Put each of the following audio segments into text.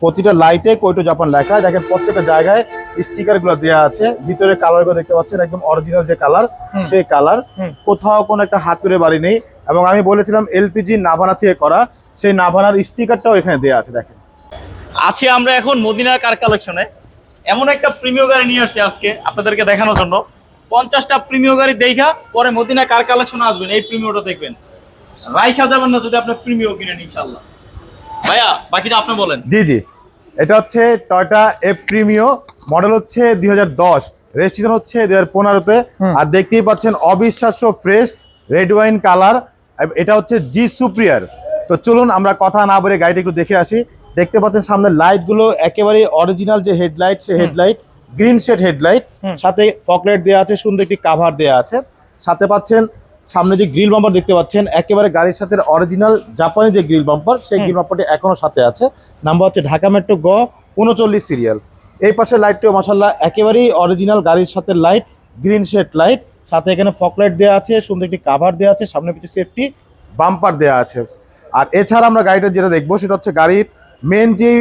প্রতিটা লাইটে কোয়েটো জাপান লেখা। দেখেন প্রত্যেকটা জায়গায় স্টিকার গুলো দেওয়া আছে। ভিতরে কালার গুলো দেখতে পাচ্ছেন একদম অরিজিনাল যে কালার, সেই কালার। কোথাও কোনো একটা হাতুড়ে বাড়ি নেই। এবং আমি বলেছিলাম এলপিজি নাভানা থেকে করা, সেই নাভানার স্টিকারটাও এখানে দেওয়া আছে। দেখেন আছি আমরা এখন মদিনা কার কালেকশনে। এমন একটা প্রিমিয় গাড়ি নিয়ে আসছি আজকে আপনাদেরকে দেখানোর জন্য। 50টা প্রিমিয় গাড়ি দেখা পরে মদিনা কার কালেকশনে আসবেন, এই প্রিমিয়টা দেখবেন, রাইখা যাবেন না যদি আপনার প্রিমিয় কিনেন ইনশাল্লাহ। ভাইয়া বাকিটা আপনি বলেন। জি জি, এটা হচ্ছে টয়োটা এফ প্রিমিও, মডেল হচ্ছে 2010, রেজিস্ট্রেশন হচ্ছে 2015-তে। আর দেখতেই পাচ্ছেন অবিশ্বাস্য ফ্রেশ রেড ওয়াইন কালার। এটা হচ্ছে জি সুপ্রিয়ার। তো চলুন আমরা কথা না বলে গাড়িটা একটু দেখে আসি। দেখতে পাচ্ছেন সামনে লাইট গুলো একেবারে অরিজিনাল যে হেডলাইট, সেই হেডলাইট গ্রিন শেড হেডলাইট, সাথে ফকলাইট দেওয়া আছে, সুন্দর একটি কাভার দেওয়া আছে। সাথে পাচ্ছেন সামনে যে গ্রিল বাম্পার দেখতে পাচ্ছেন, একেবারে গাড়ির সাথে অরিজিনাল জাপানি যে গ্রিল বাম্পার, সেই গ্রিল বাম্পারটি এখনো সাথে আছে। নাম্বার হচ্ছে ঢাকা মেট্রো গ 39 সিরিয়াল। এই পাশে লাইটটিও মাশাআল্লাহ একেবারেই অরিজিনাল গাড়ির সাথে লাইট, গ্রিন শেড লাইট, সাথে এখানে ফকলাইট দেওয়া আছে, সুন্দর একটি কাভার দেওয়া আছে, সামনে পিছনে সেফটি বাম্পার দেওয়া আছে। আর এছাড়া আমরা গাড়িটা যেটা দেখবো সেটা হচ্ছে গাড়ির মেন যে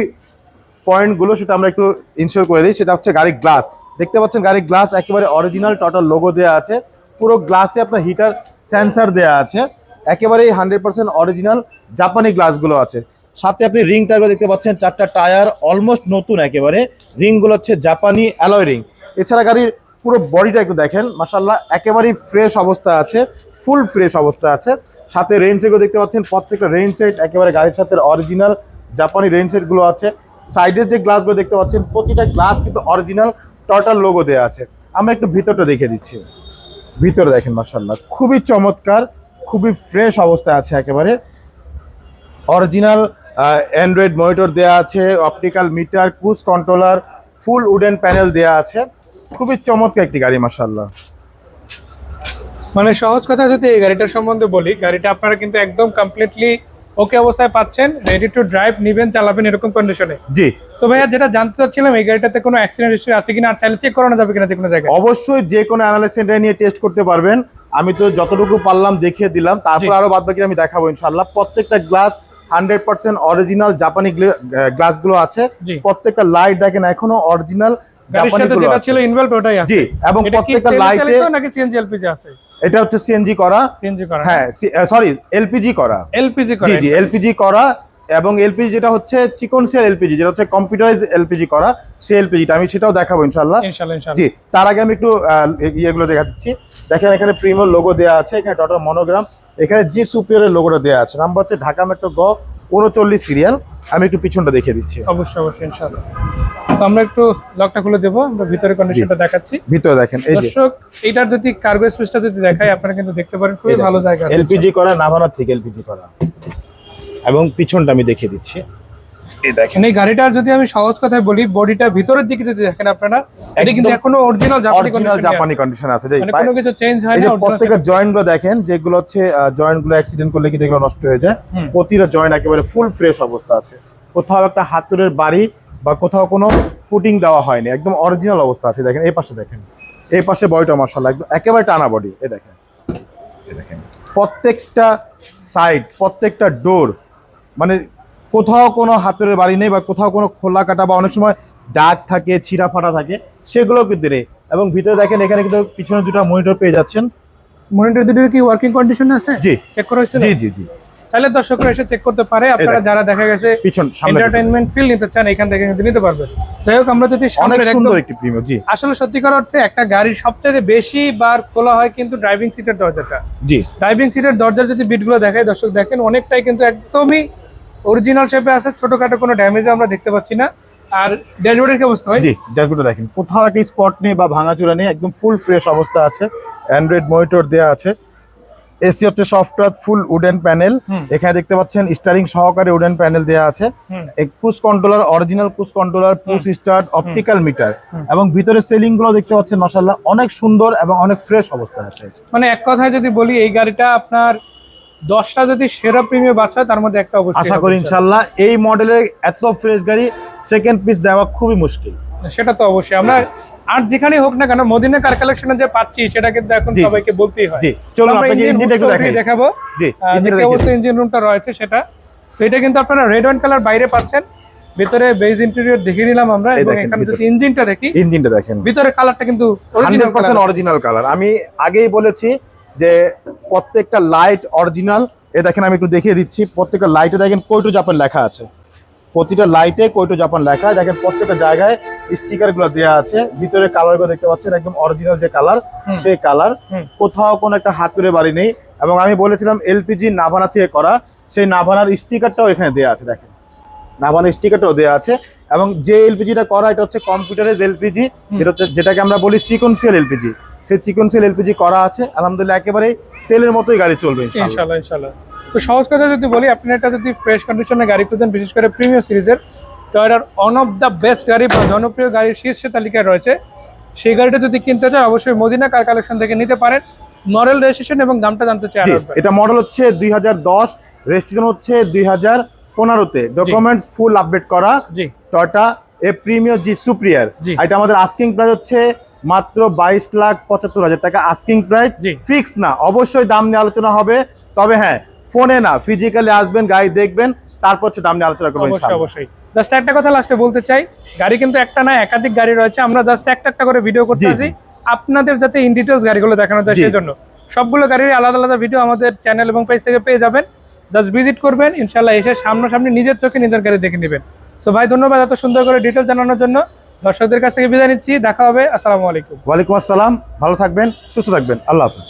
পয়েন্টগুলো, সেটা আমরা একটু ইনশিওর করে দিই। সেটা হচ্ছে গাড়ির গ্লাস। দেখতে পাচ্ছেন গাড়ির গ্লাস একেবারে অরিজিনাল টোটাল লোগো দেওয়া আছে। পুরো গ্লাসে আপনার হিটার সেন্সার দেওয়া আছে, একেবারেই 100% অরিজিনাল জাপানি গ্লাসগুলো আছে। সাথে আপনি রিং টায়ারগুলো দেখতে পাচ্ছেন, 4টা টায়ার অলমোস্ট নতুন, একেবারে রিংগুলো হচ্ছে জাপানি অ্যালয় রিং। এছাড়া গাড়ির পুরো বডিটা একটু দেখেন, মাশাআল্লাহ একেবারেই ফ্রেশ অবস্থা আছে, ফুল ফ্রেশ অবস্থা আছে। সাথে রেইন সেটগুলো দেখতে পাচ্ছেন, প্রত্যেকটা রেইন সেট একেবারে গাড়ির সাথে অরিজিনাল জাপানি রেইন সেটগুলো আছে। সাইডের যে গ্লাসগুলো দেখতে পাচ্ছেন, প্রতিটা গ্লাস কিন্তু অরিজিনাল টোটাল লোগো দেওয়া আছে। আমরা একটু ভিতরটা দেখে দিচ্ছি। ভিতরে দেখেন মাশাআল্লাহ খুবই চমৎকার, খুবই ফ্রেশ অবস্থায় আছে, একেবারে অরিজিনাল অ্যান্ড্রয়েড মনিটর দেওয়া আছে, optical meter, cruise controller, full wooden panel দেওয়া আছে। খুবই চমৎকার একটি গাড়ি মাশাআল্লাহ। মানে সহজ কথা যদি এই গাড়িটার সম্বন্ধে বলি, গাড়িটা আপনারা কিন্তু একদম কমপ্লিটলি ওকে অবস্থায় পাচ্ছেন, রেডি টু ড্রাইভ, নিবেন চালাবেন এরকম কন্ডিশনে। জি। তো ভাইয়া যেটা জানতে চাচ্ছিলাম, এই গাড়িটাতে কোনো অ্যাক্সিডেন্ট হিস্ট্রি আছে কিনা, আর চাইলে চেক করানো যাবে কিনা যে কোনো জায়গায়? অবশ্যই যে কোনো অ্যানালাইসিস সেন্টারে নিয়ে টেস্ট করতে পারবেন। আমি তো যতটুকু পারলাম দেখিয়ে দিলাম, তারপর আরো বাদ বাকি আমি দেখাবো ইনশাআল্লাহ। প্রত্যেকটা গ্লাস 100% অরিজিনাল জাপানি গ্লাসগুলো আছে। প্রত্যেকটা লাইট দেখেন এখনো অরিজিনাল জাপানি গুলো আছে। ছিল ইনভলভ ওটাই আছে। জি, এবং প্রত্যেকটা লাইটে নাকি সিএনজি এলপিজি আছে? এটা হচ্ছে সিএনজি করা। সিএনজি করা, হ্যাঁ সরি এলপিজি করা। এলপিজি করা, জি জি এলপিজি করা। এবং এলপিজি যেটা হচ্ছে চিকন সেল এলপিজি, যেটা হচ্ছে কম্পিউটারাইজ এলপিজি করা, সেই এলপিজিটা আমি সেটাও দেখাবো ইনশাআল্লাহ। জি, তার আগে আমি একটু ইয়েগুলো দেখা দিচ্ছি। দেখেন এখানে প্রিমিয়ার লোগো দেওয়া আছে, এখানে টোটাল মনোগ্রাম, এখানে জি সুপিরিয়রের লোগোটা দেওয়া আছে। নাম্বার হচ্ছে ঢাকা মেট্রো গ 39 সিরিয়াল। আমি একটু পিছনটা দেখিয়ে দিচ্ছি। অবশ্যই অবশ্যই ইনশাআল্লাহ। তো আমরা একটু লকটা খুলে দেবো, আমরা ভিতরে কন্ডিশনটা দেখাচ্ছি। ভিতরে দেখেন এই যে দর্শক, এইটার যদি কার্গো স্পেসটা যদি দেখাই আপনারা কিন্তু দেখতে পারেন খুবই ভালো জায়গা আছে। এলপিজি করা, নাভানা থেকে এলপিজি করা। এবং পিছনটা আমি দেখিয়ে দিচ্ছি। এই দেখেন এই গাড়িটার যদি আমি সহজ কথায় বলি, বডিটা ভিতরের দিকে যদি দেখেন আপনারা, এটা কিন্তু এখনো অরিজিনাল জাপানি কন্ডিশন আছে। মানে কোনো কিছু চেঞ্জ হয় এই না। যে প্রত্যেকটা জয়েন্ট গুলো দেখেন, যেগুলো হচ্ছে জয়েন্ট গুলো অ্যাক্সিডেন্ট করলে কি এগুলো নষ্ট হয়ে যায়। প্রতিটা জয়েন্ট একেবারে ফুল ফ্রেশ অবস্থা আছে। কোথাও একটা হাতুড়ের বাড়ি বা কোথাও কোনো পুটিং দেওয়া হয়নি, একদম অরিজিনাল অবস্থা আছে। দেখেন এই পাশে, দেখেন এই পাশে বডিটা মাশাআল্লাহ একদম একেবারে টানা বডি। এই দেখেন, এই দেখেন প্রত্যেকটা সাইড, প্রত্যেকটা ডোর, মানে কোথাও কোনো হাতুড়ের বাড়ি নেই বা কোথাও কোনো খোলা কাটা বা অনেক সময় দাগ থাকে, ছিঁড়া ফাটা থাকে, সেগুলো কিন্তু নেই। এবং ভিতরে দেখেন এখানে কিন্তু পিছনে দুটো মনিটর পেয়ে যাচ্ছেন। মনিটর দুটো কি ওয়ার্কিং কন্ডিশনে আছে? জি, চেক করা হয়েছে। জি জি জি, তাহলে দর্শকরা এসে চেক করতে পারে। আপনারা যারা দেখা গেছে পিছন এন্টারটেইনমেন্ট ফিল নিতে চান, এখান থেকে কিন্তু নিতে পারবেন। যাই হোক, আমরা যদি অনেক সুন্দর একটি প্রিমিয়াম। জি, আসলে সত্যিকার অর্থে একটা গাড়ির সবচেয়ে বেশি বার খোলা হয় কিন্তু ড্রাইভিং সিটের দরজাটা। জি, ড্রাইভিং সিটের দরজার যদি বিটগুলো দেখায় দর্শক, দেখেন অনেকটাই কিন্তু একদমই অরিজিনাল শেপে আছে, ছোটখাটো কোনো ড্যামেজ আমরা দেখতে পাচ্ছি না। আর ড্যাশবোর্ডের কি অবস্থা হয়? জি, ড্যাশবোর্ডে দেখেন কোথাও একটা স্পট নেই বা ভাঙাচোরা নেই, একদম ফুল ফ্রেশ অবস্থা আছে। অ্যান্ড্রয়েড মনিটর দেওয়া আছে। এসি হচ্ছে সফটওয়্যার ফুল উডেন প্যানেল। এখানে দেখতে পাচ্ছেন স্টারিং সহকারে উডেন প্যানেল দেওয়া আছে। Cruise controller, original cruise controller, push start, optical meter. এবং ভিতরে সেলিং গুলো দেখতে পাচ্ছেন মাশাআল্লাহ অনেক সুন্দর এবং অনেক ফ্রেশ অবস্থায় আছে। মানে এক কথায় যদি বলি, এই গাড়িটা আপনার 10টা যদি সেরা প্রিমিয়াম বাছায় তার মধ্যে একটা অবশ্যই। আশা করি ইনশাআল্লাহ এই মডেলের এত ফ্রেশ গাড়ি সেকেন্ড পিস দেওয়া খুবই মুশকিল। সেটা তো অবশ্যই। আমরা আর যেখানে হোক না কেন মদিনা কার কালেকশনে যে পাচ্ছি, সেটা কিন্তু এখন সবাইকে বলতেই হয়। জি, চলুন আপনাকে ইঞ্জিনটা একটু দেখাবো। জি, ইঞ্জিন রুমটা রয়েছে সেটা। তো এটা কিন্তু আপনারা রেড ওয়াইন কালার বাইরে পাচ্ছেন, ভিতরে বেজ ইন্টেরিয়র দেখে নিলাম আমরা, এই এবং দেখেন এখানে ভিতরে। যদি ইঞ্জিনটা দেখি, ইঞ্জিনটা দেখেন, ভিতরে কালারটা কিন্তু 100% অরিজিনাল কালার। আমি আগেই বলেছি যে প্রত্যেকটা লাইট অরিজিনাল। এ দেখেন আমি একটু দেখিয়ে দিচ্ছি, প্রত্যেকটা লাইটে দেখেন কোইটো জাপান লেখা আছে, প্রতিটা লাইটে কোইটো জাপান লেখা। দেখেন প্রত্যেকটা জায়গায় স্টিকার গুলো দেওয়া আছে। ভিতরে কালার গুলো দেখতে পাচ্ছেন একদম অরিজিনাল যে কালার, সেই কালার। কোথাও কোনো একটা হাতুড়ে বাড়ি নেই। এবং আমি বলেছিলাম এলপিজি নাভানা থেকে করা, সেই নাভানার স্টিকারটাও এখানে দেওয়া আছে। দেখেন নাভানার স্টিকারটাও দেওয়া আছে। এবং যে এলপিজিটা করা, এটা হচ্ছে কম্পিউটারের এলপিজি, যেটাকে আমরা বলি চিকনসিয়াল এলপিজি। সেই চিকনসিয়াল এলপিজি করা আছে। আলহামদুলিল্লাহ একেবারে তেলের মতোই গাড়ি চলবে ইনশাআল্লাহ ইনশাআল্লাহ। তো সহজ কথা যদি বলি, আপনি এটা যদি ফ্রেশ কন্ডিশনে গাড়ি খুঁজেন, বিশেষ করে প্রিমিয়াম সিরিজের টয়োটার ওয়ান অফ দ্য বেস্ট গাড়ি বা জনপ্রিয় গাড়ির শীর্ষে তালিকায় রয়েছে, সেই গাড়িটা যদি কিনতে চান অবশ্যই মদিনা কার কালেকশন থেকে নিতে পারেন। মডেল, রেজিস্ট্রেশন এবং দামটা জানতে চাই। এটা মডেল হচ্ছে 2010, রেজিস্ট্রেশন হচ্ছে 2015-তে, ডকুমেন্টস ফুল আপডেট করা জি টয়োটা এপ্রিমিও জি সুপ্রিয়ার। এটা আমাদের আস্কিং প্রাইস হচ্ছে মাত্র 22,75,000 টাকা আস্কিং প্রাইস, ফিক্স না, অবশ্যই দাম নিয়ে আলোচনা হবে। তবে হ্যাঁ, ফোনে না, ফিজিক্যালি আসবেন, গাড়ি দেখবেন, তারপর হচ্ছে দাম নিয়ে আলোচনা করবেন অবশ্যই অবশ্যই। জাস্ট একটা কথা লাস্টে বলতে চাই, গাড়ি কিন্তু একটা না, একাধিক গাড়ি রয়েছে। আমরা জাস্ট একটা একটা করে ভিডিও করতে আছি আপনাদের, যাতে ইন ডিটেইলস গাড়িগুলো দেখানো যায়, সেই জন্য সবগুলো গাড়ির আলাদা আলাদা ভিডিও আমাদের চ্যানেল এবং পেজ থেকে পেয়ে যাবেন। জাস্ট ভিজিট করবেন, ইনশাআল্লাহ এসে সামনাসামনি নিজের চোখে নিজের গাড়ি দেখে নেবেন। সো ভাই, ধন্যবাদ এত সুন্দর করে ডিটেইলস জানানোর জন্য। দর্শকদের কাছ থেকে বিদায় নিচ্ছি, দেখা হবে। আসসালামু আলাইকুম। ওয়ালাইকুম আসসালাম, ভালো থাকবেন, সুস্থ থাকবেন, আল্লাহ হাফেজ।